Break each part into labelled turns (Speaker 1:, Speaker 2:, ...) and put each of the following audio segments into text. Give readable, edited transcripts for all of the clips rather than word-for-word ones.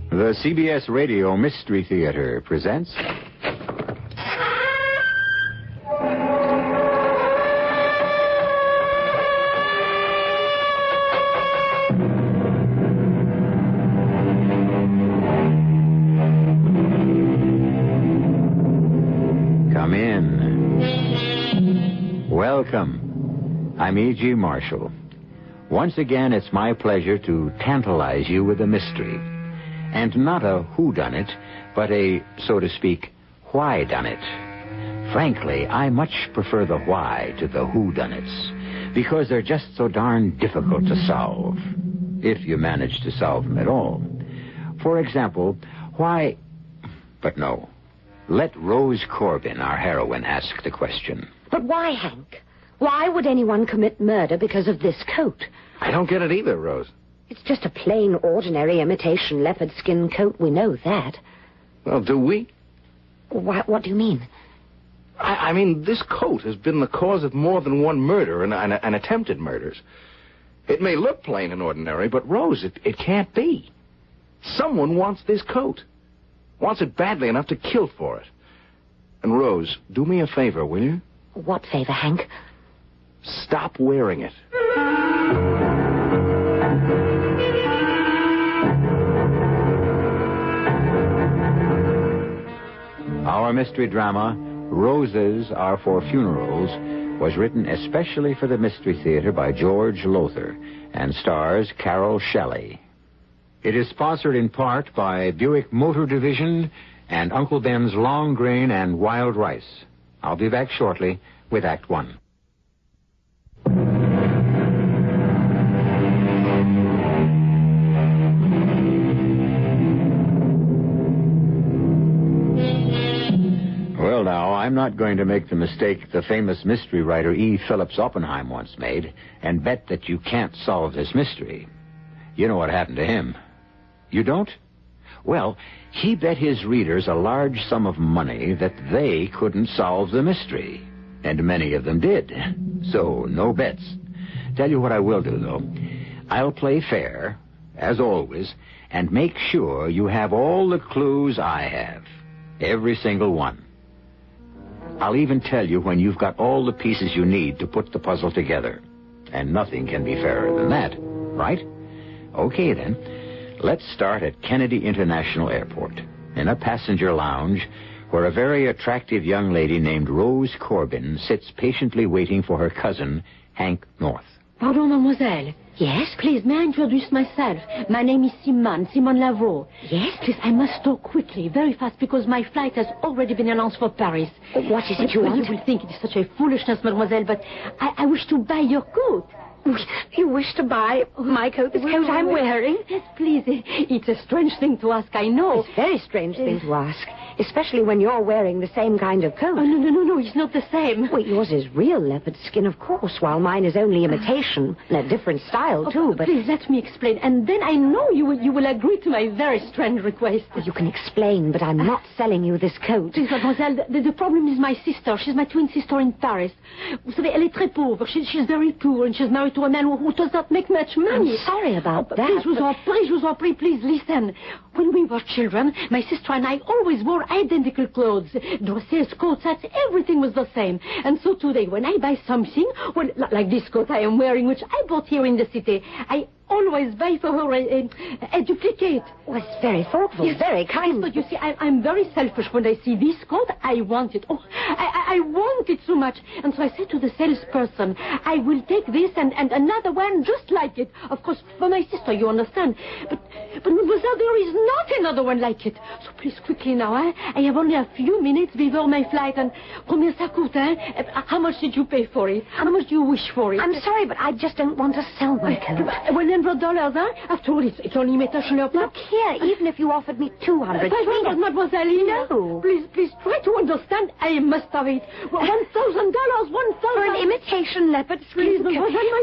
Speaker 1: The CBS Radio Mystery Theater presents... Come in. Welcome. I'm E.G. Marshall. Once again, it's my pleasure to tantalize you with a mystery. And not a whodunit, but a, so to speak, why-done-it. Frankly, I much prefer the why to the whodunits, because they're just so darn difficult to solve, if you manage to solve them at all. For example, why... But no. Let Rose Corbin, our heroine, ask the question.
Speaker 2: But why, Hank? Why would anyone commit murder because of this coat?
Speaker 3: I don't get it either, Rose.
Speaker 2: It's just a plain, ordinary imitation leopard skin coat. We know that.
Speaker 3: Well, do we?
Speaker 2: What do you mean?
Speaker 3: I mean, this coat has been the cause of more than one murder and attempted murders. It may look plain and ordinary, but, Rose, it can't be. Someone wants this coat. Wants it badly enough to kill for it. And, Rose, do me a favor, will you?
Speaker 2: What favor, Hank?
Speaker 3: Stop wearing it.
Speaker 1: Our mystery drama, Roses Are for Funerals, was written especially for the Mystery Theater by George Lothar and stars Carol Shelley. It is sponsored in part by Buick Motor Division and Uncle Ben's Long Grain and Wild Rice. I'll be back shortly with Act One. Well, now, I'm not going to make the mistake the famous mystery writer E. Phillips Oppenheim once made and bet that you can't solve this mystery. You know what happened to him. You don't? Well, he bet his readers a large sum of money that they couldn't solve the mystery. And many of them did. So, no bets. Tell you what I will do, though. I'll play fair, as always, and make sure you have all the clues I have. Every single one. I'll even tell you when you've got all the pieces you need to put the puzzle together. And nothing can be fairer than that, right? Okay, then. Let's start at Kennedy International Airport, in a passenger lounge where a very attractive young lady named Rose Corbin sits patiently waiting for her cousin, Hank North.
Speaker 4: Pardon, mademoiselle.
Speaker 2: Yes?
Speaker 4: Please, may I introduce myself? My name is Simone Lavaux.
Speaker 2: Yes?
Speaker 4: Please, I must talk quickly, very fast, because my flight has already been announced for Paris.
Speaker 2: What is it you want?
Speaker 4: You will think it is such a foolishness, mademoiselle, but I wish to buy your coat.
Speaker 2: You wish to buy my coat, this coat I'm wearing?
Speaker 4: Yes, please. It's a strange thing to ask, I know.
Speaker 2: It's a very strange thing to ask, especially when you're wearing the same kind of coat.
Speaker 4: Oh, no, it's not the same.
Speaker 2: Well, yours is real leopard skin, of course, while mine is only imitation, and a different style, too, but...
Speaker 4: Please, let me explain, and then I know you will agree to my very strange request.
Speaker 2: Well, you can explain, but I'm not selling you this coat.
Speaker 4: Please, mademoiselle, the problem is my sister. She's my twin sister in Paris. Vous savez, elle est très pauvre. She's very poor, and she's married to a man who does not make much money.
Speaker 2: I'm sorry about that.
Speaker 4: Please, je vous en prie, please listen. When we were children, my sister and I always wore identical clothes. Dresses, coats, hats, everything was the same. And so today, when I buy something, well, like this coat I am wearing, which I bought here in the city, I always buy for her a duplicate.
Speaker 2: Well, it's very thoughtful,
Speaker 4: yes,
Speaker 2: very kind.
Speaker 4: But you see, I'm very selfish. When I see this coat, I want it. Oh, I want it so much. And so I say to the salesperson, I will take this and another one just like it. Of course, for my sister, you understand. But mademoiselle, there is not another one like it. So please, quickly now, eh? I have only a few minutes before my flight. And combien ça coûte, eh? How much did you pay for it? How much do you wish for it?
Speaker 2: I'm sorry, but I just don't want to sell my coat.
Speaker 4: $100, huh? After all, it's only imitation leopard.
Speaker 2: Look here, even if you offered me $200...
Speaker 4: $500, mademoiselle.
Speaker 2: No.
Speaker 4: Please try to understand. I must have it. $1,000, $1,000.
Speaker 2: For an imitation leopard skin coat.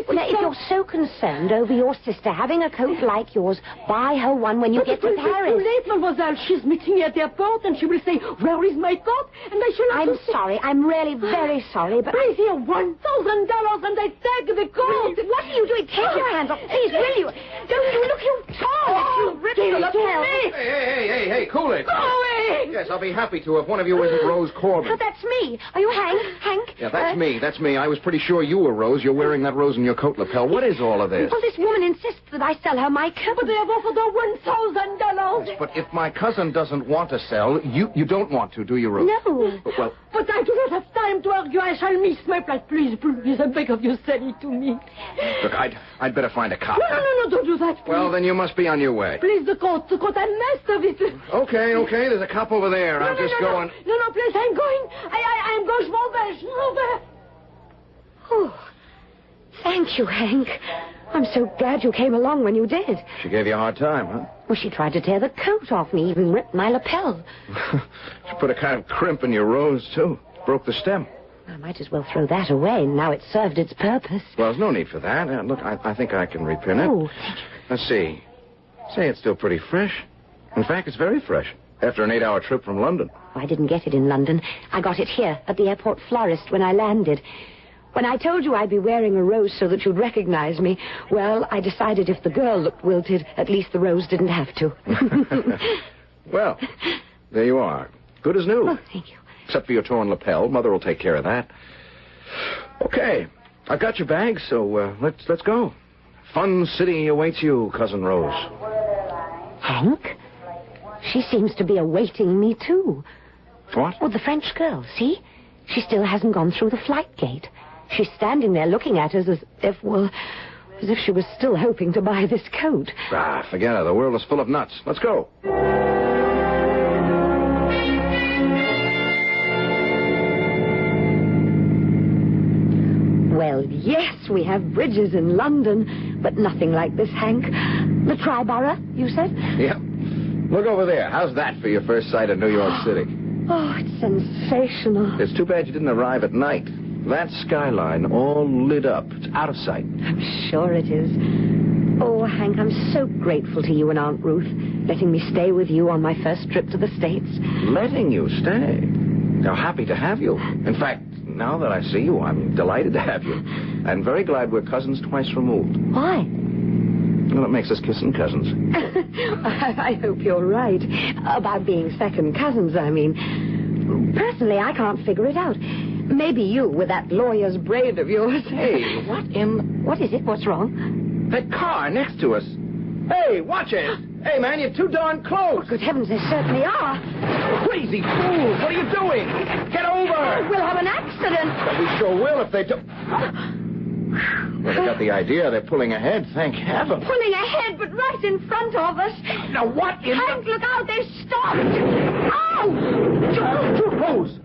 Speaker 2: Well, if you're so concerned over your sister having a coat like yours, buy her one when you get to Paris.
Speaker 4: It's too late, mademoiselle. She's meeting me at the airport, and she will say, where is my coat? And I shall have
Speaker 2: I'm sorry. I'm really very sorry, but...
Speaker 4: Please, here, $1,000, and I take the coat.
Speaker 2: What are you doing? Take your hands off. Please, will you? Don't you look, you tall. You ripped
Speaker 4: Give it
Speaker 2: the
Speaker 4: to
Speaker 2: lapel.
Speaker 4: me.
Speaker 3: Hey, cool it.
Speaker 4: Go away!
Speaker 3: Yes, I'll be happy to if one of you isn't Rose Corbin.
Speaker 2: Oh, that's me. Are you Hank?
Speaker 3: Yeah, that's me. I was pretty sure you were Rose. You're wearing that rose in your coat lapel. What is all of this?
Speaker 2: Well, this woman insists that I sell her my coat.
Speaker 4: But they have offered her $1,000.
Speaker 3: But if my cousin doesn't want to sell, you don't want to, do you, Rose?
Speaker 2: No.
Speaker 3: Well,
Speaker 4: But I do not have time to argue. I shall miss my place. Please, I beg of you, sell it to me.
Speaker 3: look, I'd better find a cop.
Speaker 4: No, don't do that, please.
Speaker 3: Well, then you must be on your way.
Speaker 4: Please, the coat, I must have it.
Speaker 3: Okay, there's a cop over there. I'll just go and...
Speaker 4: No, please, I'm going. I'm going over.
Speaker 2: Oh, thank you, Hank. I'm so glad you came along when you did.
Speaker 3: She gave you a hard time, huh?
Speaker 2: Well, she tried to tear the coat off me, even ripped my lapel.
Speaker 3: She put a kind of crimp in your rose, too. Broke the stem.
Speaker 2: I might as well throw that away. Now it's served its purpose.
Speaker 3: Well, there's no need for that. Look, I think I can repin it.
Speaker 2: Oh, thank you.
Speaker 3: Let's see. Say, it's still pretty fresh. In fact, it's very fresh. After an 8-hour trip from London.
Speaker 2: I didn't get it in London. I got it here at the airport florist when I landed. When I told you I'd be wearing a rose so that you'd recognize me, well, I decided if the girl looked wilted, at least the rose didn't have to.
Speaker 3: Well, there you are. Good as new.
Speaker 2: Oh, thank you.
Speaker 3: Except for your torn lapel. Mother will take care of that. Okay. I've got your bag, so let's go. Fun City awaits you, Cousin Rose.
Speaker 2: Hank? She seems to be awaiting me, too.
Speaker 3: What?
Speaker 2: Oh, the French girl, see? She still hasn't gone through the flight gate. She's standing there looking at us as if she was still hoping to buy this coat.
Speaker 3: Ah, forget it. The world is full of nuts. Let's go.
Speaker 2: Well, yes, we have bridges in London, but nothing like this, Hank. The Triborough, you said?
Speaker 3: Yep. Look over there. How's that for your first sight of New York City?
Speaker 2: Oh, it's sensational.
Speaker 3: It's too bad you didn't arrive at night. That skyline all lit up. It's out of sight.
Speaker 2: I'm sure it is. Oh, Hank, I'm so grateful to you and Aunt Ruth, letting me stay with you on my first trip to the States.
Speaker 3: Letting you stay? They're happy to have you. In fact, now that I see you, I'm delighted to have you. I'm very glad we're cousins twice removed.
Speaker 2: Why?
Speaker 3: Well, it makes us kissing cousins.
Speaker 2: I hope you're right. About being second cousins, I mean. Personally, I can't figure it out. Maybe you, with that lawyer's braid of yours.
Speaker 3: Hey, what in...
Speaker 2: What is it? What's wrong?
Speaker 3: That car next to us. Hey, watch it. Hey, man, you're too darn close.
Speaker 2: Good heavens, there certainly are.
Speaker 3: Crazy fools. What are you doing? Get over.
Speaker 2: We'll have an accident.
Speaker 3: Well, we sure will if they don't... Well, they got the idea. They're pulling ahead, thank heaven.
Speaker 2: Pulling ahead, but right in front of us.
Speaker 3: Now, what in
Speaker 2: Hank, look out, they've stopped. Ow!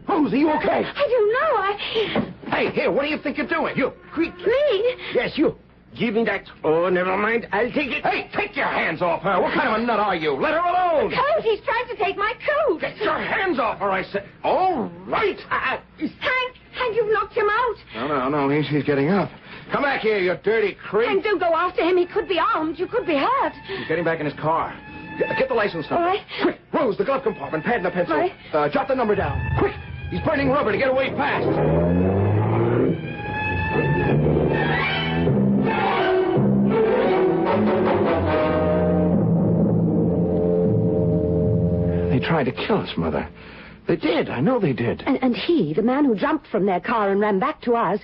Speaker 3: Rose, are you okay?
Speaker 2: I don't know,
Speaker 3: Hey, here, what do you think you're doing? You.
Speaker 2: Me?
Speaker 3: Yes, you.
Speaker 5: Give me that. Oh, never mind. I'll take it.
Speaker 3: Hey, take your hands off her. What kind of a nut are you? Let her alone.
Speaker 2: Coat, he's trying to take my coat.
Speaker 3: Get your hands off her, I said. All right.
Speaker 2: Hank, you've knocked him out.
Speaker 3: No, he's getting up. Come back here, you dirty creep.
Speaker 2: Hank, don't go after him. He could be armed. You could be hurt.
Speaker 3: He's getting back in his car. Get the license number.
Speaker 2: All right.
Speaker 3: Quick, Rose, the glove compartment, pad and a pencil.
Speaker 2: All right.
Speaker 3: Jot the number down. Quick. He's burning rubber to get away fast. They tried to kill us, Mother. They did. I know they did.
Speaker 2: And he, the man who jumped from their car and ran back to ours,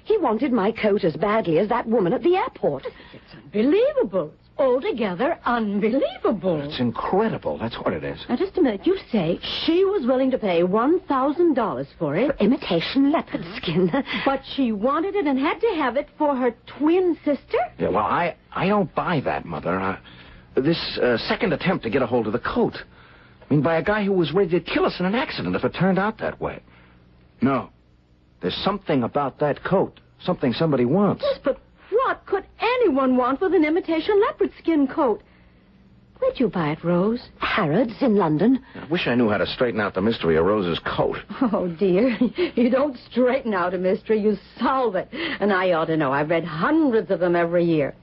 Speaker 2: he wanted my coat as badly as that woman at the airport.
Speaker 4: It's unbelievable. It's altogether unbelievable.
Speaker 3: It's incredible. That's what it is.
Speaker 4: Now, just a minute. You say she was willing to pay $1,000 for it.
Speaker 2: For imitation leopard skin.
Speaker 4: But she wanted it and had to have it for her twin sister?
Speaker 3: Yeah, well, I don't buy that, Mother. This second attempt to get a hold of the coat. I mean, by a guy who was ready to kill us in an accident if it turned out that way. No. There's something about that coat. Something somebody wants.
Speaker 4: Yes, but what could anyone want with an imitation leopard skin coat? Where'd you buy it, Rose?
Speaker 2: Harrods in London.
Speaker 3: I wish I knew how to straighten out the mystery of Rose's coat.
Speaker 4: Oh, dear. You don't straighten out a mystery. You solve it. And I ought to know. I've read hundreds of them every year.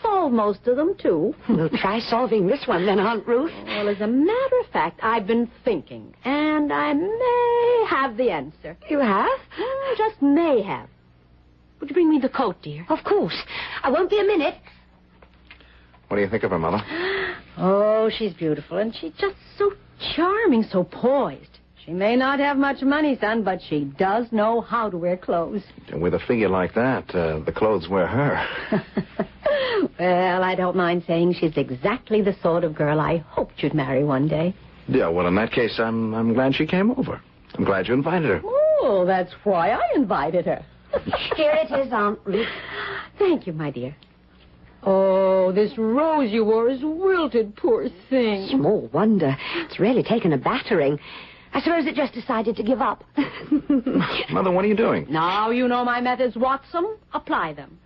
Speaker 4: Solve most of them, too.
Speaker 2: We'll try solving this one then, Aunt Ruth.
Speaker 4: Well, as a matter of fact, I've been thinking, and I may have the answer.
Speaker 2: You have?
Speaker 4: Just may have. Would you bring me the coat, dear?
Speaker 2: Of course. I won't be a minute.
Speaker 3: What do you think of her, Mother?
Speaker 4: Oh, she's beautiful, and she's just so charming, so poised. She may not have much money, son, but she does know how to wear clothes.
Speaker 3: And with a figure like that, the clothes wear her.
Speaker 4: Well, I don't mind saying she's exactly the sort of girl I hoped you'd marry one day.
Speaker 3: Yeah, well, in that case, I'm glad she came over. I'm glad you invited her.
Speaker 4: Oh, that's why I invited her.
Speaker 2: Here it is, Aunt Ruth.
Speaker 4: Thank you, my dear. Oh, this rose you wore is wilted, poor thing.
Speaker 2: Small wonder. It's really taken a battering. I suppose it just decided to give up.
Speaker 3: Mother, what are you doing?
Speaker 4: Now you know my methods, Watson. Apply them.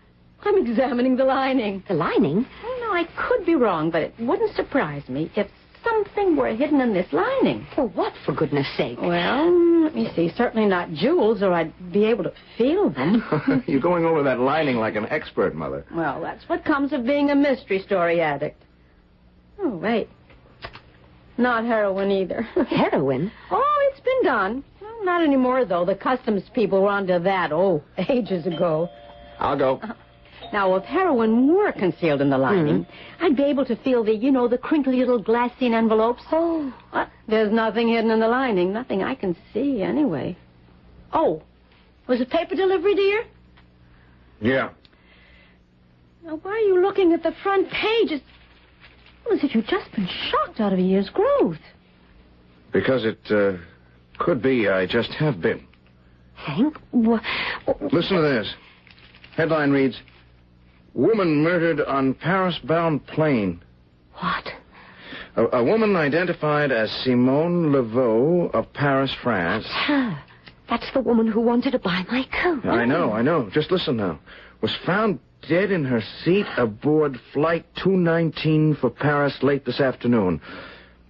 Speaker 4: I'm examining the lining.
Speaker 2: The lining?
Speaker 4: Oh, no, I could be wrong, but it wouldn't surprise me if something were hidden in this lining.
Speaker 2: For what, for goodness sake?
Speaker 4: Well, let me see. Certainly not jewels, or I'd be able to feel them.
Speaker 3: You're going over that lining like an expert, Mother.
Speaker 4: Well, that's what comes of being a mystery story addict. Oh, wait. Not heroin either.
Speaker 2: Heroin?
Speaker 4: Oh, it's been done. Well, not anymore, though. The customs people were onto that, ages ago.
Speaker 3: I'll go.
Speaker 4: Now, if heroin were concealed in the lining, I'd be able to feel the crinkly little glassine envelopes.
Speaker 2: Oh.
Speaker 4: What? There's nothing hidden in the lining. Nothing I can see, anyway. Oh, was it paper delivery, dear?
Speaker 3: Yeah.
Speaker 4: Now, why are you looking at the front page? It's as if you've just been shocked out of a year's growth.
Speaker 3: Because it could be I just have been.
Speaker 2: Hank?
Speaker 3: Listen to this. Headline reads, Woman murdered on Paris-bound plane.
Speaker 2: What?
Speaker 3: A woman identified as Simone Laveau of Paris, France.
Speaker 2: That's her. That's the woman who wanted to buy my coat.
Speaker 3: I know. Just listen now. Was found dead in her seat aboard Flight 219 for Paris late this afternoon.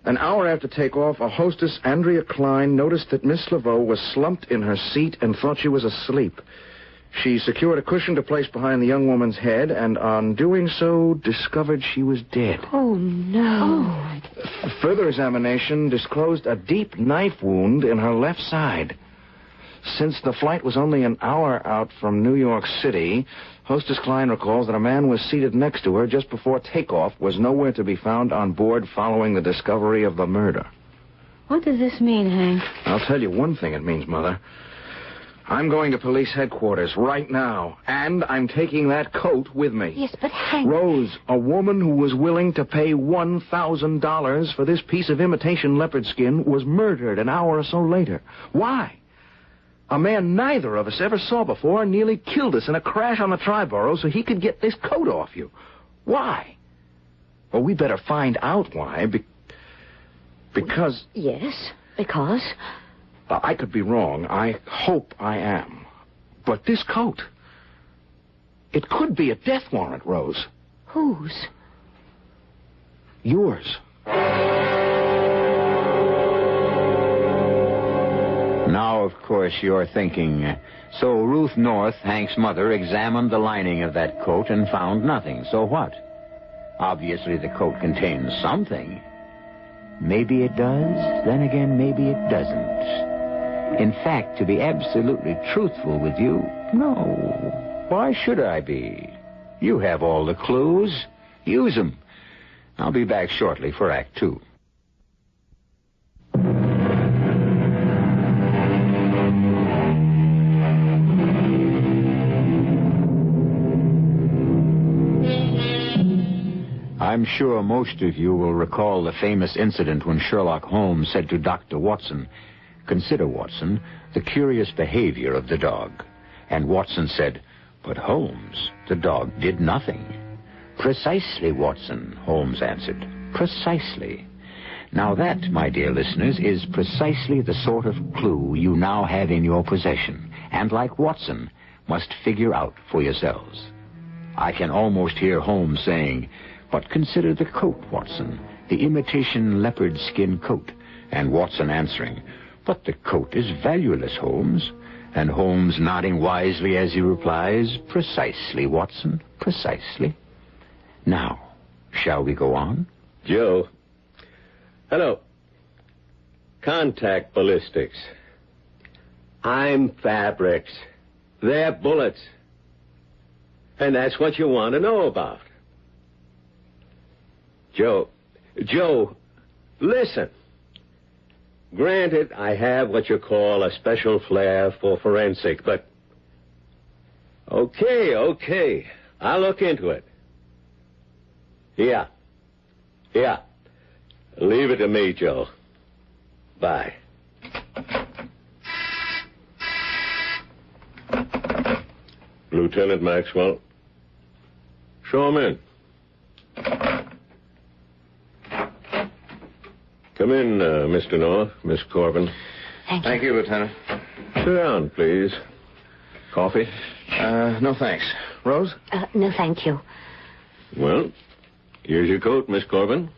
Speaker 3: An hour after takeoff, a hostess, Andrea Klein, noticed that Miss Laveau was slumped in her seat and thought she was asleep. She secured a cushion to place behind the young woman's head, and on doing so, discovered she was dead.
Speaker 2: Oh, no.
Speaker 3: Further examination disclosed a deep knife wound in her left side. Since the flight was only an hour out from New York City, Hostess Klein recalls that a man was seated next to her just before takeoff, was nowhere to be found on board following the discovery of the murder.
Speaker 4: What does this mean, Hank?
Speaker 3: I'll tell you one thing it means, Mother. I'm going to police headquarters right now, and I'm taking that coat with me.
Speaker 2: Yes, but Hank...
Speaker 3: Rose, a woman who was willing to pay $1,000 for this piece of imitation leopard skin, was murdered an hour or so later. Why? A man neither of us ever saw before nearly killed us in a crash on the Triborough so he could get this coat off you. Why? Well, we better find out why, because...
Speaker 2: Yes, because...
Speaker 3: I could be wrong. I hope I am. But this coat, it could be a death warrant, Rose.
Speaker 2: Whose?
Speaker 3: Yours.
Speaker 1: Now, of course, you're thinking, so Ruth North, Hank's mother, examined the lining of that coat and found nothing. So what? Obviously, the coat contains something. Maybe it does, then again, maybe it doesn't. In fact, to be absolutely truthful with you, no. Why should I be? You have all the clues. Use them. I'll be back shortly for Act 2. I'm sure most of you will recall the famous incident when Sherlock Holmes said to Dr. Watson, "Consider, Watson, the curious behavior of the dog." And Watson said, "But Holmes, the dog did nothing." "Precisely, Watson," Holmes answered. "Precisely." Now that, my dear listeners, is precisely the sort of clue you now have in your possession, and like Watson, must figure out for yourselves. I can almost hear Holmes saying, "But consider the coat, Watson, the imitation leopard skin coat." And Watson answering, "But the coat is valueless, Holmes." And Holmes nodding wisely as he replies, "Precisely, Watson, precisely." Now, shall we go on?
Speaker 5: Joe. Hello. Contact ballistics. I'm fabrics. They're bullets. And that's what you want to know about. Joe, Joe, listen. Granted, I have what you call a special flair for forensic, but... Okay. I'll look into it. Yeah. Leave it to me, Joe. Bye. Lieutenant Maxwell. Show him in. Come in, Mr. North, Miss Corbin.
Speaker 3: Thank you, Lieutenant.
Speaker 5: Sit down, please. Coffee?
Speaker 3: No thanks. Rose?
Speaker 2: No, thank you.
Speaker 5: Well, here's your coat, Miss Corbin.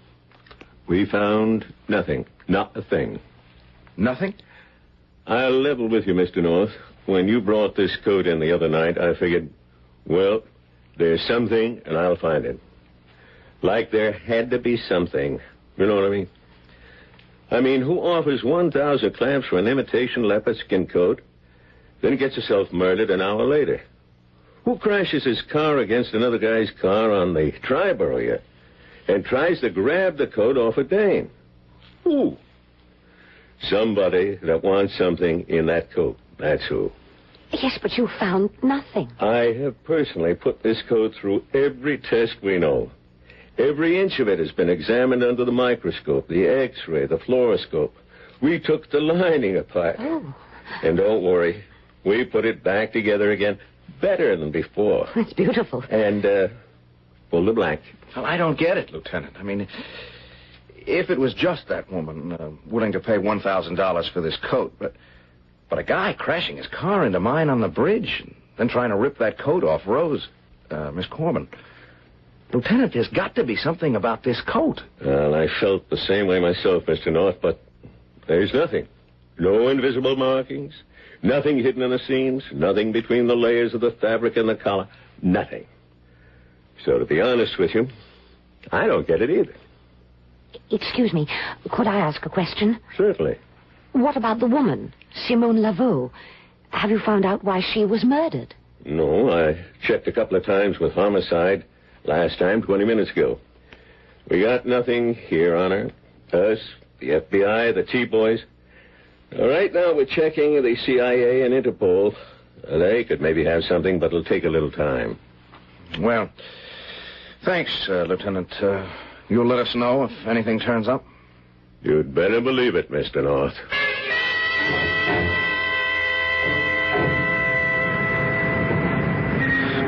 Speaker 5: We found nothing. Not a thing.
Speaker 3: Nothing?
Speaker 5: I'll level with you, Mr. North. When you brought this coat in the other night, I figured, well, there's something, and I'll find it. Like there had to be something. You know what I mean? I mean, who offers 1,000 clamps for an imitation leopard skin coat, then gets himself murdered an hour later? Who crashes his car against another guy's car on the Triborough here and tries to grab the coat off a dame? Who? Somebody that wants something in that coat. That's who.
Speaker 2: Yes, but you found nothing.
Speaker 5: I have personally put this coat through every test we know. Every inch of it has been examined under the microscope, the X-ray, the fluoroscope. We took the lining apart.
Speaker 2: Oh.
Speaker 5: And don't worry, we put it back together again better than before.
Speaker 2: That's beautiful.
Speaker 5: And, pull the blank.
Speaker 3: Well, I don't get it, Lieutenant. I mean, if it was just that woman willing to pay $1,000 for this coat, but a guy crashing his car into mine on the bridge and then trying to rip that coat off Rose, Miss Corbin. Lieutenant, there's got to be something about this coat.
Speaker 5: Well, I felt the same way myself, Mr. North, but there's nothing. No invisible markings, nothing hidden in the seams, nothing between the layers of the fabric and the collar. Nothing. So, to be honest with you, I don't get it either.
Speaker 2: Excuse me, could I ask a question?
Speaker 5: Certainly.
Speaker 2: What about the woman, Simone Laveau? Have you found out why she was murdered?
Speaker 5: No, I checked a couple of times with homicide. Last time, 20 minutes ago. We got nothing here on her. Us, the FBI, the T-boys. Right now we're checking the CIA and Interpol. They could maybe have something, but it'll take a little time.
Speaker 3: Well, thanks, Lieutenant. You'll let us know if anything turns up?
Speaker 5: You'd better believe it, Mr. North.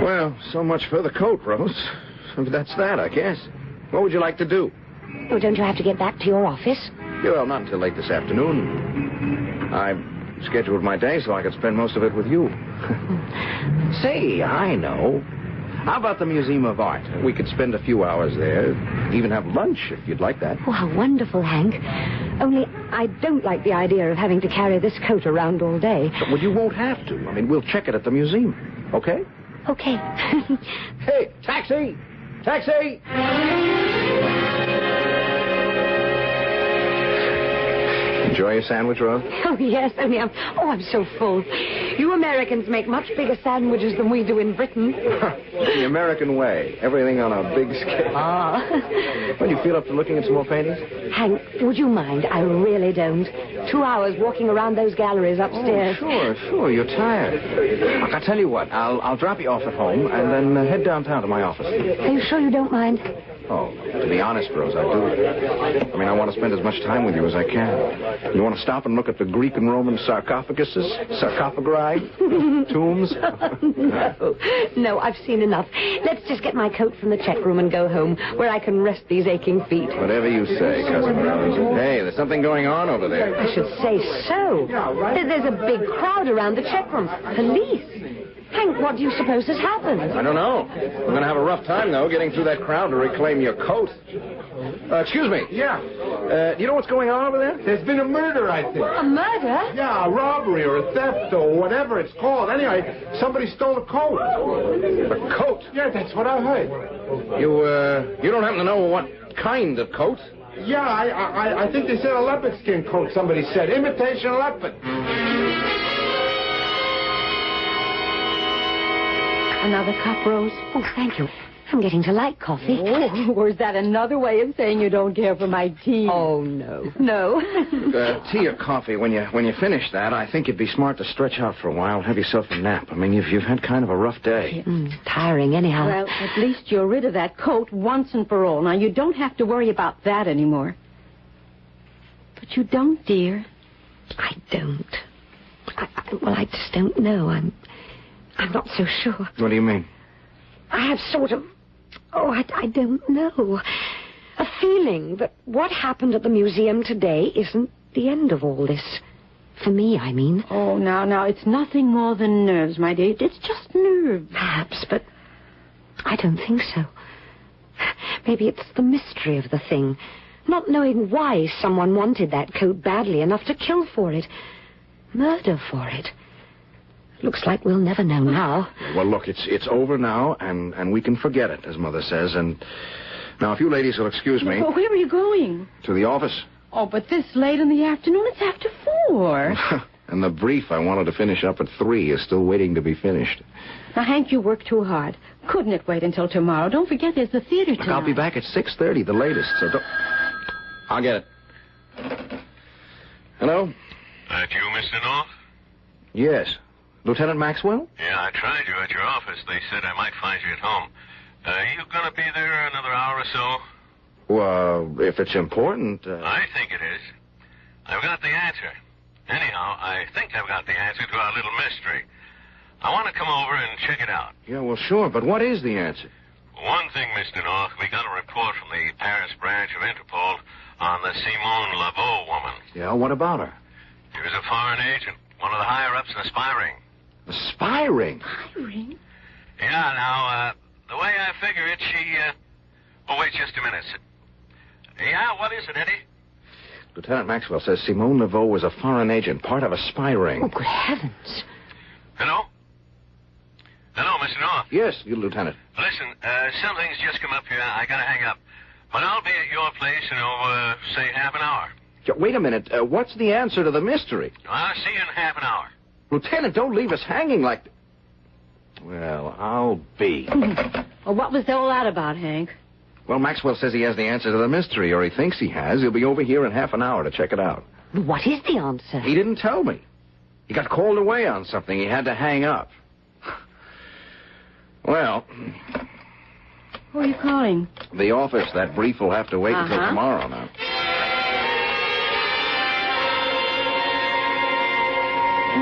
Speaker 3: Well, so much for the coat, Rose. That's that, I guess. What would you like to do?
Speaker 2: Oh, don't you have to get back to your office?
Speaker 3: Yeah, well, not until late this afternoon. I scheduled my day so I could spend most of it with you. Say, I know. How about the Museum of Art? We could spend a few hours there, even have lunch if you'd like that.
Speaker 2: Oh, how wonderful, Hank. Only I don't like the idea of having to carry this coat around all day.
Speaker 3: Well, you won't have to. I mean, we'll check it at the museum. Okay?
Speaker 2: Okay.
Speaker 3: Hey, taxi! Taxi! Enjoy your sandwich, Rose?
Speaker 2: Oh, yes, only I'm so full. You Americans make much bigger sandwiches than we do in Britain.
Speaker 3: The American way. Everything on a big scale.
Speaker 2: Ah.
Speaker 3: Well, you feel up to looking at some more paintings?
Speaker 2: Hank, would you mind? I really don't. 2 hours walking around those galleries upstairs.
Speaker 3: Oh, sure. You're tired. Look, I'll tell you what. I'll drop you off at home and then head downtown to my office.
Speaker 2: Are you sure you don't mind?
Speaker 3: Oh, to be honest, Rose, I do. I mean, I want to spend as much time with you as I can. You want to stop and look at the Greek and Roman sarcophaguses? Sarcophagi? Tombs?
Speaker 2: No, I've seen enough. Let's just get my coat from the check room and go home, where I can rest these aching feet.
Speaker 3: Whatever you say, Cousin Rose. Hey, there's something going on over there.
Speaker 2: I should say so. There's a big crowd around the check room. Police. Hank, what do you suppose has happened?
Speaker 3: I don't know. We're going to have a rough time, though, getting through that crowd to reclaim your coat. Excuse me.
Speaker 6: Yeah.
Speaker 3: Do you know what's going on over there?
Speaker 6: There's been a murder, I think.
Speaker 2: A murder?
Speaker 6: Yeah, a robbery or a theft or whatever it's called. Anyway, somebody stole a coat.
Speaker 3: A coat?
Speaker 6: Yeah, that's what I heard.
Speaker 3: You don't happen to know what kind of coat?
Speaker 6: Yeah, I think they said a leopard skin coat, somebody said. Imitation leopard.
Speaker 2: Another cup, Rose? Oh, thank you. I'm getting to like coffee.
Speaker 4: Oh, or is that another way of saying you don't care for my tea?
Speaker 2: Oh, no. No.
Speaker 3: Tea or coffee, when you finish that, I think it'd be smart to stretch out for a while and have yourself a nap. I mean, you've had kind of a rough day.
Speaker 2: Tiring anyhow.
Speaker 4: Well, at least you're rid of that coat once and for all. Now, you don't have to worry about that anymore. But you don't, dear.
Speaker 2: I don't. I just don't know. I'm not so sure.
Speaker 3: What do you mean?
Speaker 2: I have sort of... I don't know. A feeling that what happened at the museum today isn't the end of all this. For me, I mean.
Speaker 4: Oh, now, it's nothing more than nerves, my dear. It's just nerves.
Speaker 2: Perhaps, but I don't think so. Maybe it's the mystery of the thing. Not knowing why someone wanted that coat badly enough to kill for it. Murder for it. Looks like we'll never know now.
Speaker 3: Well, look, it's over now, and we can forget it, as Mother says. And now, if you ladies will excuse me...
Speaker 4: Well, where are you going?
Speaker 3: To the office.
Speaker 4: Oh, but this late in the afternoon, it's after 4.
Speaker 3: And the brief I wanted to finish up at 3 is still waiting to be finished.
Speaker 4: Now, Hank, you work too hard. Couldn't it wait until tomorrow? Don't forget there's the theater tonight.
Speaker 3: I'll be back at 6:30, the latest, so don't... I'll get it. Hello?
Speaker 5: That you, Mr. North?
Speaker 3: Yes. Lieutenant Maxwell?
Speaker 5: Yeah, I tried you at your office. They said I might find you at home. You gonna be there another hour or so?
Speaker 3: Well, if it's important...
Speaker 5: I think it is. I've got the answer. Anyhow, I think I've got the answer to our little mystery. I want to come over and check it out.
Speaker 3: Yeah, well, sure, but what is the answer?
Speaker 5: One thing, Mr. North, we got a report from the Paris branch of Interpol on the Simone Laveau woman.
Speaker 3: Yeah, what about her?
Speaker 5: She was a foreign agent, one of the higher-ups in the spy ring.
Speaker 3: A spy ring?
Speaker 4: Spy ring?
Speaker 5: Yeah, now, the way I figure it, she, Oh, wait just a minute. Yeah, what is it, Eddie?
Speaker 3: Lieutenant Maxwell says Simone Laveau was a foreign agent, part of a spy ring.
Speaker 2: Oh, good heavens.
Speaker 5: Hello? Hello, Mr. North.
Speaker 3: Yes, you, Lieutenant.
Speaker 5: Listen, something's just come up here. I gotta hang up. But I'll be at your place in, say, half an hour.
Speaker 3: Wait a minute. What's the answer to the mystery?
Speaker 5: I'll see you in half an hour.
Speaker 3: Lieutenant, don't leave us hanging like... Well, I'll be.
Speaker 4: Well, what was all that about, Hank?
Speaker 3: Well, Maxwell says he has the answer to the mystery, or he thinks he has. He'll be over here in half an hour to check it out.
Speaker 2: What is the answer?
Speaker 3: He didn't tell me. He got called away on something. He had to hang up. Well...
Speaker 4: Who are you calling?
Speaker 3: The office. That brief will have to wait until tomorrow now.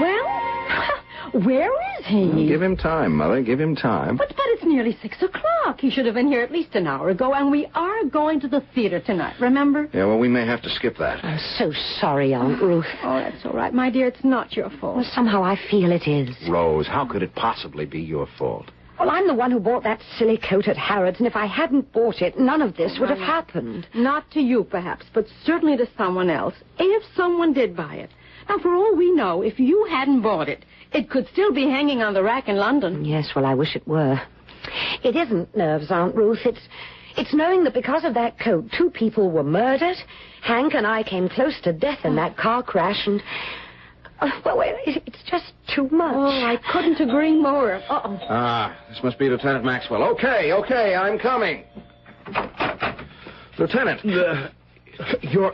Speaker 4: Well, where is he?
Speaker 3: Give him time, Mother. Give him time.
Speaker 4: But it's nearly 6 o'clock. He should have been here at least an hour ago, and we are going to the theater tonight, remember?
Speaker 3: Yeah, well, we may have to skip that.
Speaker 2: I'm so sorry, Aunt Ruth.
Speaker 4: Oh, that's all right, my dear. It's not your fault.
Speaker 2: Well, somehow I feel it is.
Speaker 3: Rose, how could it possibly be your fault?
Speaker 2: Well, I'm the one who bought that silly coat at Harrods, and if I hadn't bought it, none of this would have happened.
Speaker 4: Not to you, perhaps, but certainly to someone else, if someone did buy it. Now, for all we know, if you hadn't bought it, it could still be hanging on the rack in London.
Speaker 2: Yes, well, I wish it were. It isn't nerves, Aunt Ruth. It's knowing that because of that coat, 2 people were murdered. Hank and I came close to death in that car crash, and... well, it's just too much.
Speaker 4: Oh, I couldn't agree more. Uh-oh.
Speaker 3: Ah, this must be Lieutenant Maxwell. Okay, I'm coming. Lieutenant. You're...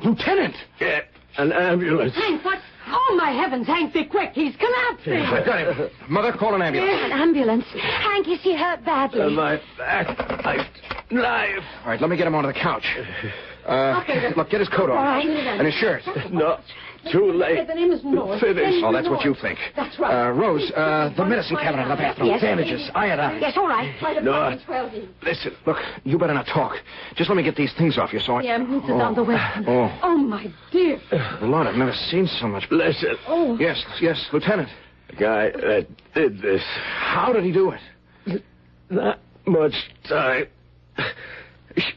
Speaker 3: Lieutenant!
Speaker 5: Yeah, an ambulance.
Speaker 4: Hank, what? Oh, my heavens, Hank, be quick. He's collapsing.
Speaker 3: I've got him. Mother, call an ambulance.
Speaker 2: An ambulance. Hank, is he hurt badly?
Speaker 5: My back, my knife.
Speaker 3: All right, let me get him onto the couch.
Speaker 4: Okay,
Speaker 3: Look, get his coat on.
Speaker 2: All right.
Speaker 3: And his shirt.
Speaker 5: No, too late.
Speaker 4: The name is North.
Speaker 5: Finish.
Speaker 3: Oh, that's what you think.
Speaker 4: That's right.
Speaker 3: Rose, the medicine cabinet in the bathroom.
Speaker 2: Yes.
Speaker 3: Bandages, iodine.
Speaker 2: Yes, all right.
Speaker 5: No.
Speaker 3: Listen, look, you better not talk. Just let me get these things off you, so I...
Speaker 4: The ambulance is on the way. Oh, my dear.
Speaker 3: Lord, I've never seen so much...
Speaker 5: Listen,
Speaker 4: Oh.
Speaker 3: Yes, Lieutenant.
Speaker 5: the guy that did this,
Speaker 3: How did he do it?
Speaker 5: not much time.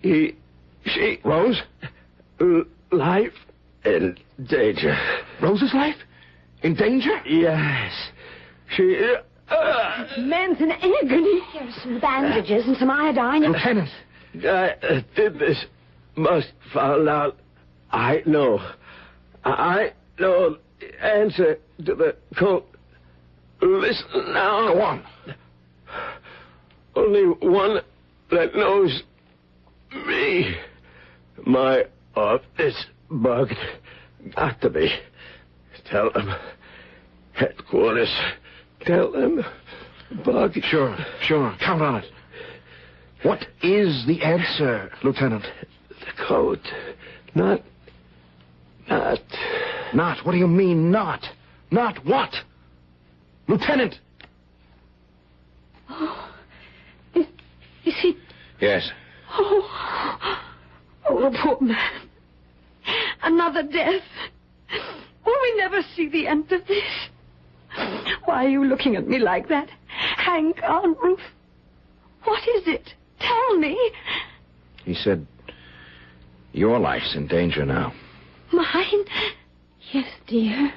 Speaker 5: She...
Speaker 3: Rose?
Speaker 5: Life in danger.
Speaker 3: Rose's life? In danger?
Speaker 5: Yes. She...
Speaker 4: Man's in agony.
Speaker 2: Here are some bandages and some iodine.
Speaker 3: Lieutenant.
Speaker 5: guy that did this must found out. I know the answer to the code. Listen now.
Speaker 3: Go on.
Speaker 5: only one that knows me. My office bugged. Got to be. Tell them. Headquarters. Tell them. Bug.
Speaker 3: Sure. Count on it. What is the answer, Lieutenant?
Speaker 5: The coat. Not.
Speaker 3: Not? What do you mean, not? Not what? Lieutenant!
Speaker 4: Oh, is he...
Speaker 3: Yes.
Speaker 2: Oh, poor man. Another death. Will we never see the end of this? Why are you looking at me like that? Hank, Aunt Ruth, what is it? Tell me.
Speaker 3: He said, your life's in danger now.
Speaker 2: Mine?
Speaker 4: Yes, dear.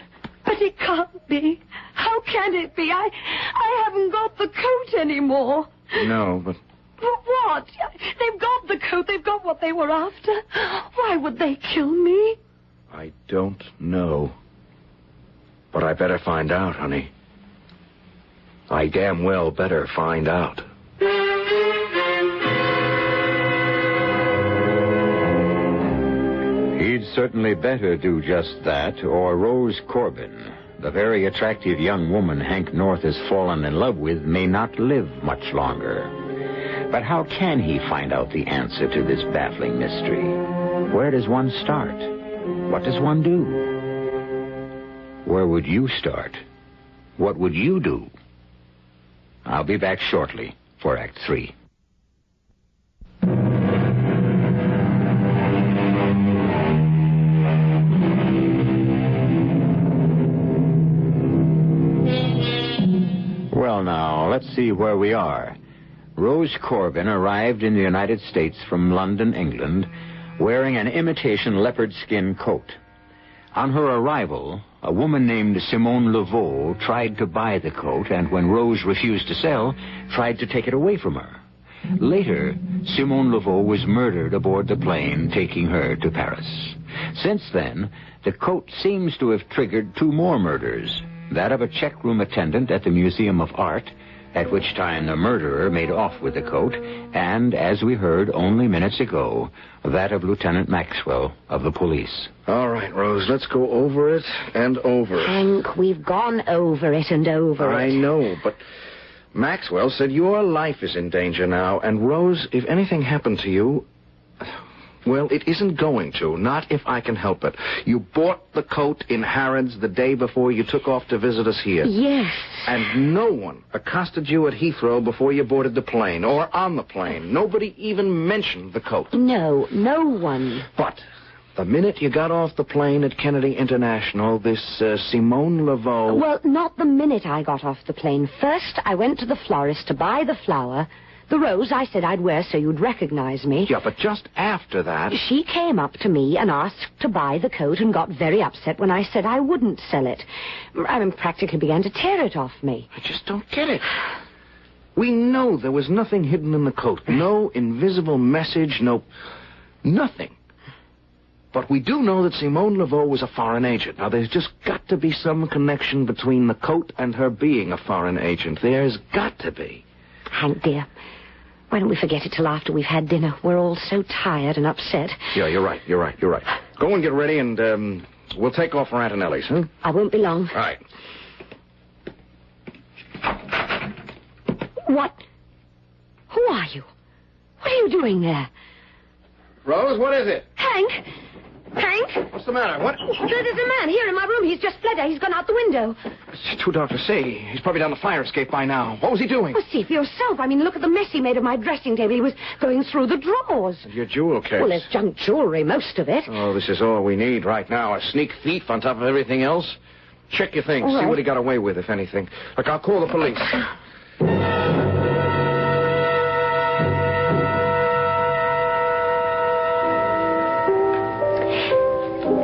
Speaker 2: But it can't be. How can it be? I haven't got the coat anymore.
Speaker 3: No, but...
Speaker 2: But what? They've got the coat. They've got what they were after. Why would they kill me?
Speaker 3: I don't know. But I better find out, honey. I damn well better find out.
Speaker 1: He'd certainly better do just that, or Rose Corbin, the very attractive young woman Hank North has fallen in love with, may not live much longer. But how can he find out the answer to this baffling mystery? Where does one start? What does one do? Where would you start? What would you do? I'll be back shortly for Act 3. Well, now, let's see where we are. Rose Corbin arrived in the United States from London, England, wearing an imitation leopard skin coat. On her arrival, a woman named Simone Laveau tried to buy the coat, and when Rose refused to sell, tried to take it away from her. Later, Simone Laveau was murdered aboard the plane taking her to Paris. Since then, the coat seems to have triggered 2 more murders, that of a check room attendant at the Museum of Art, at which time the murderer made off with the coat, and, as we heard only minutes ago, that of Lieutenant Maxwell of the police.
Speaker 3: All right, Rose, let's go over it and over it.
Speaker 2: Hank, we've gone over it and over it.
Speaker 3: I know, but Maxwell said your life is in danger now, and Rose, if anything happened to you... Well, it isn't going to, not if I can help it. You bought the coat in Harrods the day before you took off to visit us here.
Speaker 2: Yes.
Speaker 3: And no one accosted you at Heathrow before you boarded the plane, or on the plane. Nobody even mentioned the coat.
Speaker 2: No one.
Speaker 3: But the minute you got off the plane at Kennedy International, this Simone Laveau...
Speaker 2: Well, not the minute I got off the plane. First, I went to the florist to buy the flower... The rose I said I'd wear so you'd recognize me.
Speaker 3: Yeah, but just after that...
Speaker 2: She came up to me and asked to buy the coat and got very upset when I said I wouldn't sell it. I mean, practically began to tear it off me.
Speaker 3: I just don't get it. We know there was nothing hidden in the coat. No invisible message, nothing. But we do know that Simone Laveau was a foreign agent. Now, there's just got to be some connection between the coat and her being a foreign agent. There's got to be.
Speaker 2: Hank, dear, why don't we forget it till after we've had dinner? We're all so tired and upset.
Speaker 3: Yeah, you're right. Go and get ready, and we'll take off for Antonelli's, huh?
Speaker 2: I won't be long.
Speaker 3: All right.
Speaker 2: What? Who are you? What are you doing there?
Speaker 3: Rose, what is it?
Speaker 2: Hank?
Speaker 3: What's the matter? What?
Speaker 2: There's a man here in my room. He's just fled. He's gone out the window.
Speaker 3: Two doctors say he's probably down the fire escape by now. What was he doing?
Speaker 2: Well, see for yourself. I mean, look at the mess he made of my dressing table. He was going through the drawers.
Speaker 3: And your jewel case.
Speaker 2: Well, there's junk jewelry, most of it.
Speaker 3: Oh, this is all we need right now. A sneak thief on top of everything else. Check your things.
Speaker 2: All
Speaker 3: See
Speaker 2: right.
Speaker 3: what he got away with, if anything. Look, I'll call the police.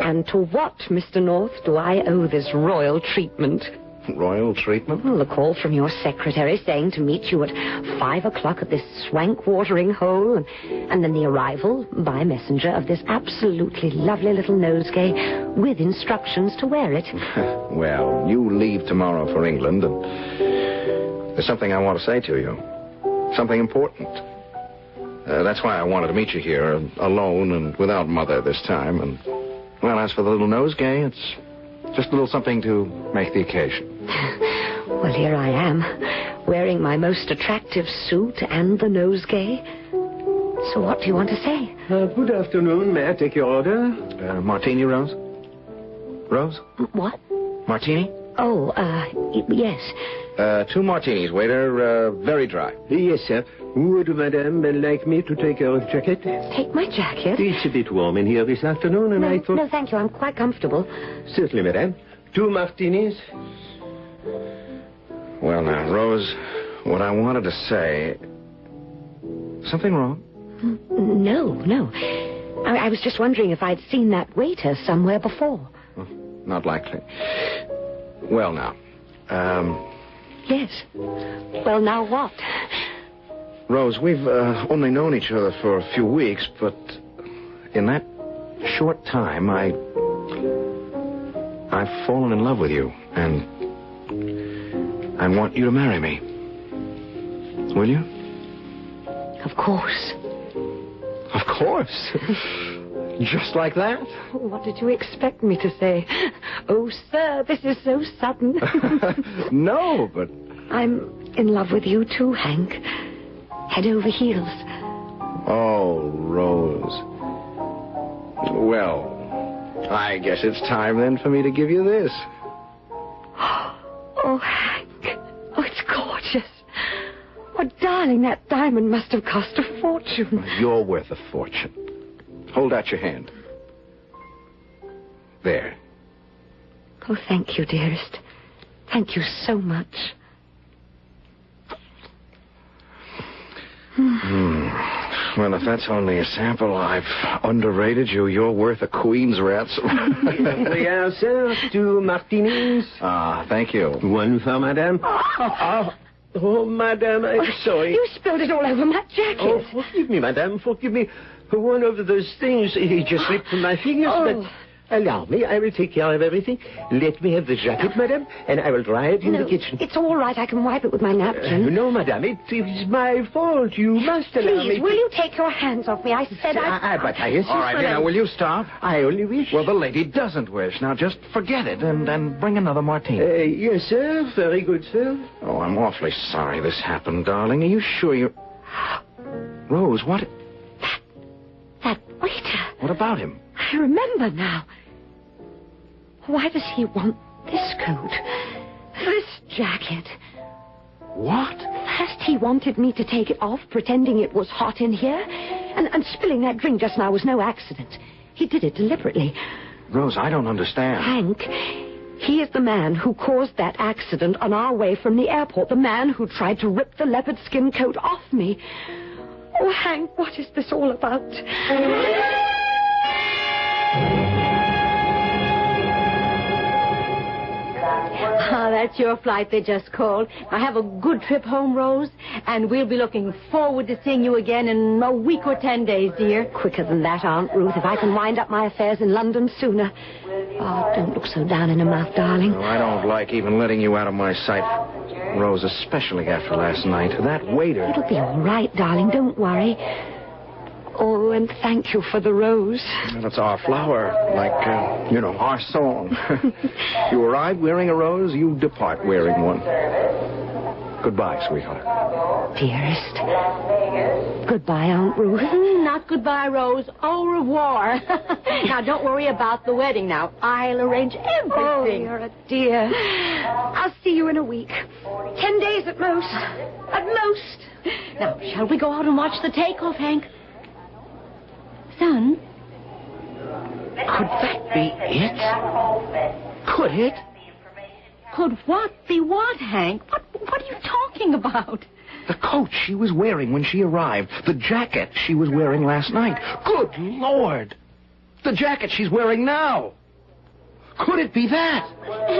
Speaker 2: And to what, Mr. North, do I owe this royal treatment?
Speaker 3: Royal treatment?
Speaker 2: Well, a call from your secretary saying to meet you at 5 o'clock at this swank watering hole, and then the arrival by messenger of this absolutely lovely little nosegay with instructions to wear it.
Speaker 3: Well, you leave tomorrow for England, and there's something I want to say to you. Something important. That's why I wanted to meet you here, alone and without Mother this time. And, well, as for the little nosegay, it's just a little something to make the occasion.
Speaker 2: Well, here I am, wearing my most attractive suit and the nosegay. So what do you want to say?
Speaker 7: Good afternoon. May I take your order?
Speaker 3: Martini, Rose? Rose?
Speaker 2: What?
Speaker 3: Martini?
Speaker 2: Oh, yes.
Speaker 3: 2 martinis, waiter. Very dry.
Speaker 7: Yes, sir. Would Madame like me to take her jacket?
Speaker 2: Take my jacket?
Speaker 7: It's a bit warm in here this afternoon, and I thought...
Speaker 2: No, thank you. I'm quite comfortable.
Speaker 7: Certainly, Madame. 2 martinis.
Speaker 3: Well, now, Rose, what I wanted to say... Something wrong?
Speaker 2: No. I was just wondering if I'd seen that waiter somewhere before.
Speaker 3: Not likely. Well, now,
Speaker 2: Yes. Well, now what?
Speaker 3: Rose, we've only known each other for a few weeks, but in that short time, I've fallen in love with you, and I want you to marry me. Will you?
Speaker 2: Of course.
Speaker 3: Of course. Just like that?
Speaker 2: What did you expect me to say? Oh, sir, this is so sudden.
Speaker 3: No, but...
Speaker 2: I'm in love with you too, Hank. Head over heels.
Speaker 3: Oh, Rose. Well, I guess it's time then for me to give you this.
Speaker 2: Oh, Hank. Oh, it's gorgeous. Oh, darling, that diamond must have cost a fortune.
Speaker 3: You're worth a fortune. Hold out your hand. There.
Speaker 2: Oh, thank you, dearest. Thank you so much.
Speaker 3: Well, if that's only a sample, I've underrated you. You're worth a queen's ransom.
Speaker 7: We are, sir. 2 martinis.
Speaker 3: Ah, thank you.
Speaker 7: 1 for Madame. Oh, Madame, I'm sorry.
Speaker 2: You spilled it all over my jacket.
Speaker 7: Oh, forgive me, Madame, forgive me. One of those things, it just slipped from my fingers, but allow me, I will take care of everything. Let me have the jacket, Madame, and I will dry it in the kitchen.
Speaker 2: It's all right. I can wipe it with my napkin.
Speaker 7: No, Madame, it is my fault. You must allow me.
Speaker 2: Please, will you take your hands off me? I said
Speaker 7: But I insist.
Speaker 3: All right, now, will you stop?
Speaker 7: I only wish.
Speaker 3: Well, the lady doesn't wish. Now, just forget it and bring another martini.
Speaker 7: Yes, sir. Very good, sir.
Speaker 3: Oh, I'm awfully sorry this happened, darling. Are you sure you... Rose, what...
Speaker 2: That waiter.
Speaker 3: What about him?
Speaker 2: I remember now. Why does he want this coat? This jacket?
Speaker 3: What?
Speaker 2: First he wanted me to take it off, pretending it was hot in here. And spilling that drink just now was no accident. He did it deliberately.
Speaker 3: Rose, I don't understand.
Speaker 2: Hank, he is the man who caused that accident on our way from the airport. The man who tried to rip the leopard skin coat off me. Oh, Hank, what is this all about?
Speaker 4: Ah, that's your flight they just called. Now have a good trip home, Rose, and we'll be looking forward to seeing you again in a week or 10 days, dear.
Speaker 2: Quicker than that, Aunt Ruth, if I can wind up my affairs in London sooner. Oh, don't look so down in the mouth, darling.
Speaker 3: Oh, I don't like even letting you out of my sight, Rose, especially after last night. That waiter...
Speaker 2: It'll be all right, darling. Don't worry. Oh, and thank you for the rose.
Speaker 3: Well, it's our flower, like, our song. You arrive wearing a rose, you depart wearing one. Goodbye, sweetheart.
Speaker 2: Dearest. Goodbye, Aunt Ruth.
Speaker 4: Not goodbye, Rose. Au revoir. Now, don't worry about the wedding now. I'll arrange everything.
Speaker 2: Oh, you're a dear. I'll see you in a week. 10 days at most. At most.
Speaker 4: Now, shall we go out and watch the takeoff, Hank? Son?
Speaker 3: Could that be it? Could it?
Speaker 4: Could what be what, Hank? What are you talking about?
Speaker 3: The coat she was wearing when she arrived. The jacket she was wearing last night. Good Lord! The jacket she's wearing now. Could it be that?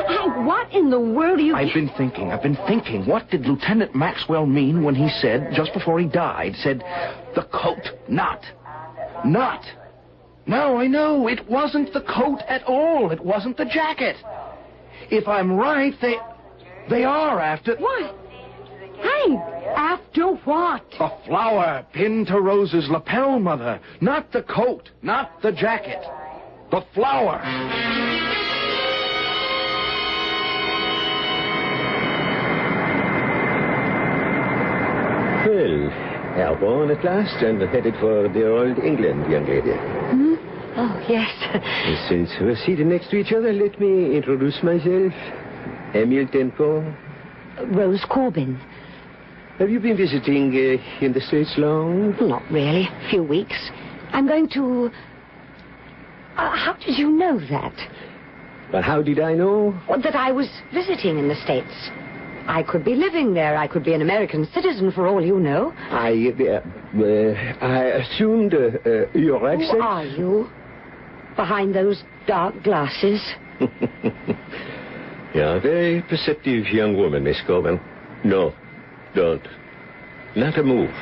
Speaker 4: Hank, what in the world are you...
Speaker 3: I've been thinking. What did Lieutenant Maxwell mean when he said, just before he died, the coat, not. No, I know. It wasn't the coat at all. It wasn't the jacket. If I'm right, they are after...
Speaker 4: What? Hank, after what?
Speaker 3: The flower pinned to Rose's lapel, Mother. Not the coat, not the jacket. The flower.
Speaker 5: Well, airborne at last and headed for dear old England, young lady.
Speaker 2: Hmm? Oh, yes.
Speaker 5: Since we're seated next to each other, let me introduce myself. Emile Tenko.
Speaker 2: Rose Corbin.
Speaker 5: Have you been visiting in the States long?
Speaker 2: Not really. A few weeks. I'm going to... how did you know that?
Speaker 5: But how did I know?
Speaker 2: Well, that I was visiting in the States. I could be living there. I could be an American citizen for all you know.
Speaker 5: I assumed your accent.
Speaker 2: Who are you? Behind those dark glasses?
Speaker 5: You're a very perceptive young woman, Miss Corbin. No, don't. Not a move.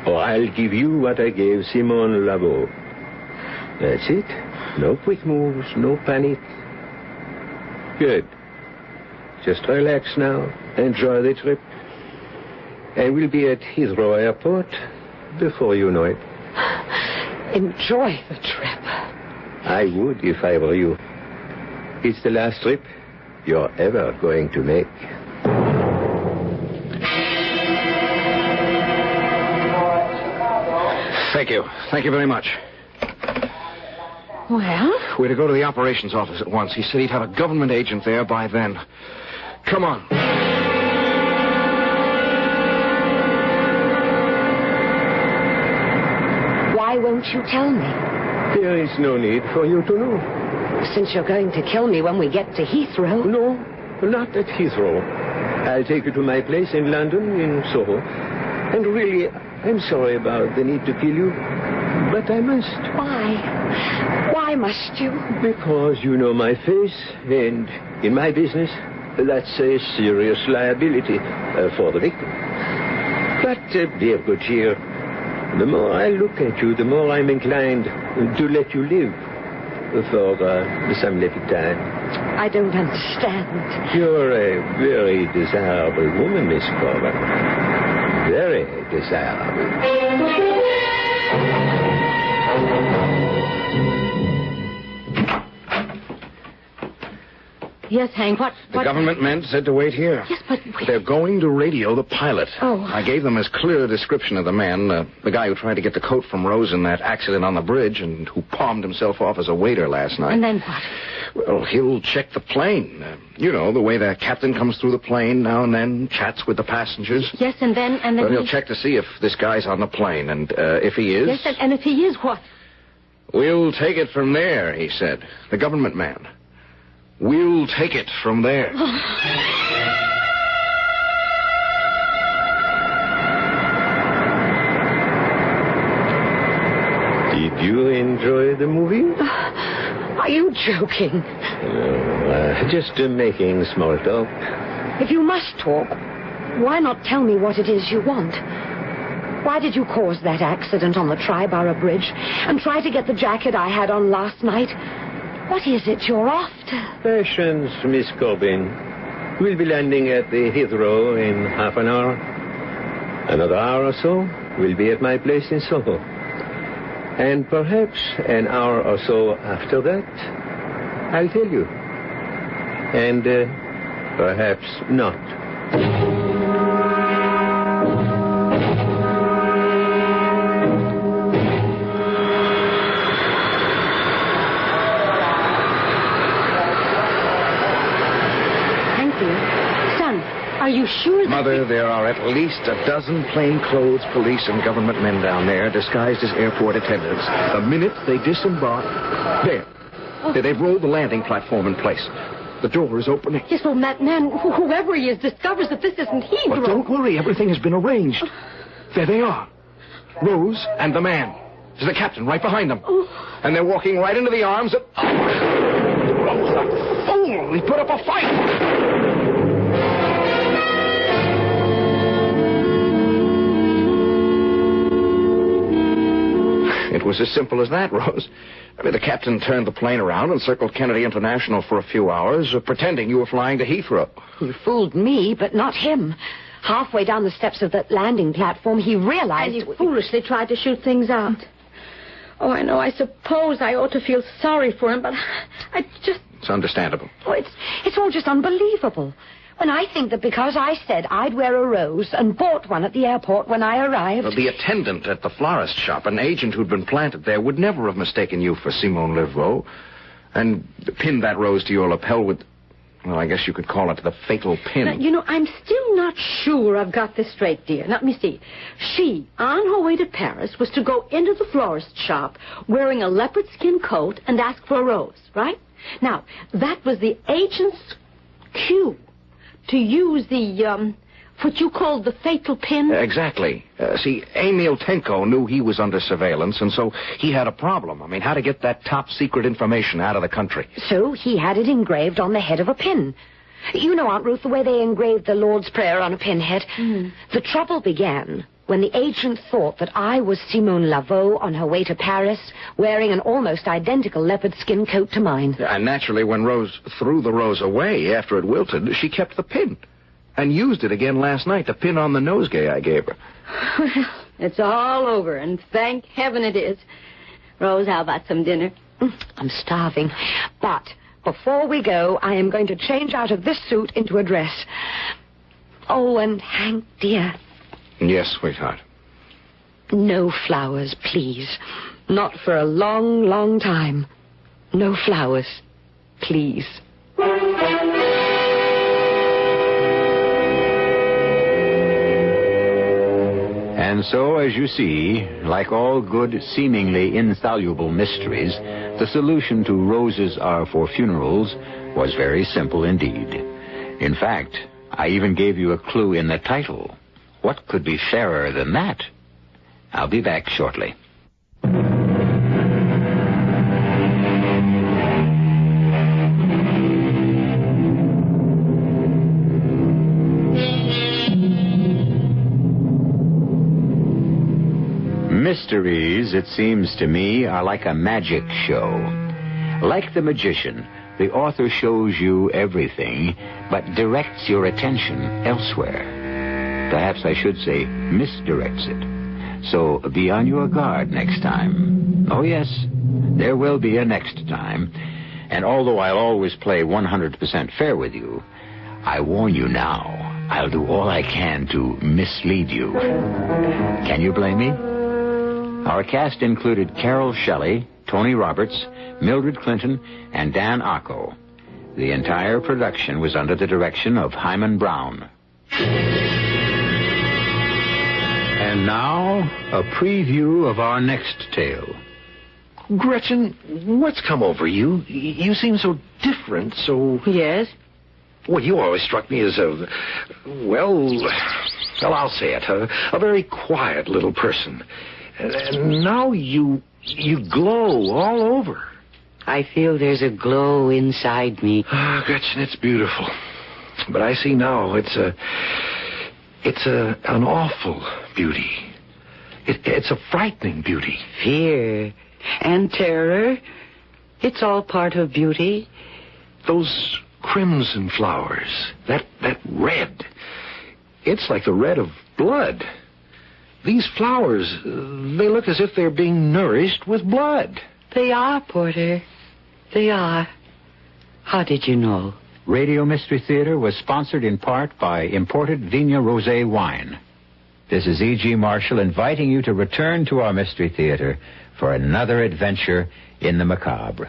Speaker 5: Or I'll give you what I gave Simone Laveau. That's it. No quick moves, no panic. Good. Just relax now. Enjoy the trip. And we'll be at Heathrow Airport before you know it.
Speaker 2: Enjoy the trip.
Speaker 5: I would if I were you. It's the last trip you're ever going to make.
Speaker 3: Thank you. Thank you very much.
Speaker 4: Well?
Speaker 3: We're to go to the operations office at once. He said he'd have a government agent there by then. Come on.
Speaker 2: Why won't you tell me?
Speaker 5: There is no need for you to know.
Speaker 2: Since you're going to kill me when we get to Heathrow.
Speaker 5: No, not at Heathrow. I'll take you to my place in London, in Soho. And really, I'm sorry about the need to kill you, but I must.
Speaker 2: Why? Why must you?
Speaker 5: Because you know my face, and in my business, that's a serious liability for the victim. But be of good cheer. The more I look at you, the more I'm inclined to let you live for some little time.
Speaker 2: I don't understand.
Speaker 5: You're a very desirable woman, Miss Corbin. Very desirable.
Speaker 4: Yes, Hank, what...
Speaker 3: The government men said to wait here.
Speaker 4: Yes, but...
Speaker 3: They're going to radio the pilot.
Speaker 4: Oh.
Speaker 3: I gave them as clear a description of the man, the guy who tried to get the coat from Rose in that accident on the bridge and who palmed himself off as a waiter last night.
Speaker 4: And then what?
Speaker 3: Well, he'll check the plane. You know, the way the captain comes through the plane now and then, chats with the passengers.
Speaker 4: Yes, and then...
Speaker 3: Well, he'll check to see if this guy's on the plane, and if he is...
Speaker 4: Yes, and if he is, what?
Speaker 3: We'll take it from there, he said. The government man. We'll take it from there.
Speaker 5: Did you enjoy the movie?
Speaker 2: Are you joking?
Speaker 5: Just making small talk.
Speaker 2: If you must talk, why not tell me what it is you want? Why did you cause that accident on the Triborough Bridge and try to get the jacket I had on last night? What is it you're after?
Speaker 5: Patience, Miss Corbin. We'll be landing at the Heathrow in half an hour. Another hour or so, we'll be at my place in Soho. And perhaps an hour or so after that, I'll tell you. And perhaps not.
Speaker 4: Are you sure that...
Speaker 3: Mother, there are at least a dozen plainclothes police and government men down there disguised as airport attendants. The minute they disembark... There.
Speaker 4: Oh.
Speaker 3: They've rolled the landing platform in place. The door is opening.
Speaker 4: Yes, well, that man, whoever he is, discovers that this isn't Heathrow.
Speaker 3: But don't worry, everything has been arranged. There they are. Rose and the man. There's the captain right behind them.
Speaker 4: Oh.
Speaker 3: And they're walking right into the arms of... Rose, that fool! He put up a fight! It was as simple as that, Rose. I mean, the captain turned the plane around and circled Kennedy International for a few hours, pretending you were flying to Heathrow.
Speaker 2: You fooled me, but not him. Halfway down the steps of that landing platform, he realized...
Speaker 4: And he foolishly tried to shoot things out. Oh, I know. I suppose I ought to feel sorry for him, but I just...
Speaker 3: It's understandable.
Speaker 2: Oh, it's all just unbelievable. When I think that because I said I'd wear a rose and bought one at the airport when I arrived...
Speaker 3: Well, the attendant at the florist shop, an agent who'd been planted there, would never have mistaken you for Simone Laveau and pinned that rose to your lapel with... Well, I guess you could call it the fatal pin.
Speaker 4: Now, you know, I'm still not sure I've got this straight, dear. Now, let me see. She, on her way to Paris, was to go into the florist shop wearing a leopard skin coat and ask for a rose, right? Now, that was the agent's cue to use the, what you called the fatal pin.
Speaker 3: Exactly. See, Emil Tenko knew he was under surveillance, and so he had a problem. I mean, how to get that top-secret information out of the country.
Speaker 2: So he had it engraved on the head of a pin. You know, Aunt Ruth, the way they engraved the Lord's Prayer on a pinhead. The trouble began when the agent thought that I was Simone Laveau on her way to Paris, wearing an almost identical leopard skin coat to mine.
Speaker 3: And naturally, when Rose threw the rose away after it wilted, she kept the pin. And used it again last night to pin on the nosegay I gave her.
Speaker 4: Well, it's all over, and thank heaven it is. Rose, how about some dinner?
Speaker 2: I'm starving. But before we go, I am going to change out of this suit into a dress. Oh, and Hank, dear.
Speaker 3: Yes, sweetheart.
Speaker 2: No flowers, please. Not for a long, long time. No flowers, please.
Speaker 1: And so, as you see, like all good, seemingly insoluble mysteries, the solution to Roses Are for Funerals was very simple indeed. In fact, I even gave you a clue in the title. What could be fairer than that? I'll be back shortly. Mysteries, it seems to me, are like a magic show. Like the magician, the author shows you everything, but directs your attention elsewhere. Perhaps I should say misdirects it. So be on your guard next time. Oh, yes, there will be a next time. And although I'll always play 100% fair with you, I warn you now, I'll do all I can to mislead you. Can you blame me? Our cast included Carol Shelley, Tony Roberts, Mildred Clinton, and Dan Acco. The entire production was under the direction of Hyman Brown. And now, a preview of our next tale.
Speaker 7: Gretchen, what's come over you? You seem so different, so...
Speaker 4: Yes?
Speaker 7: Well, you always struck me as well, I'll say it, a very quiet little person. And now you glow all over.
Speaker 8: I feel there's a glow inside me.
Speaker 7: Ah, Gretchen, it's beautiful. But I see now it's an awful beauty. It's a frightening beauty.
Speaker 8: Fear and terror. It's all part of beauty.
Speaker 7: Those crimson flowers, that red. It's like the red of blood. These flowers, they look as if they're being nourished with blood.
Speaker 8: They are, Porter. They are. How did you know?
Speaker 1: Radio Mystery Theater was sponsored in part by imported Vigna Rosé wine. This is E.G. Marshall inviting you to return to our Mystery Theater for another adventure in the macabre.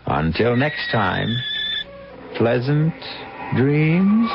Speaker 1: Until next time, pleasant dreams.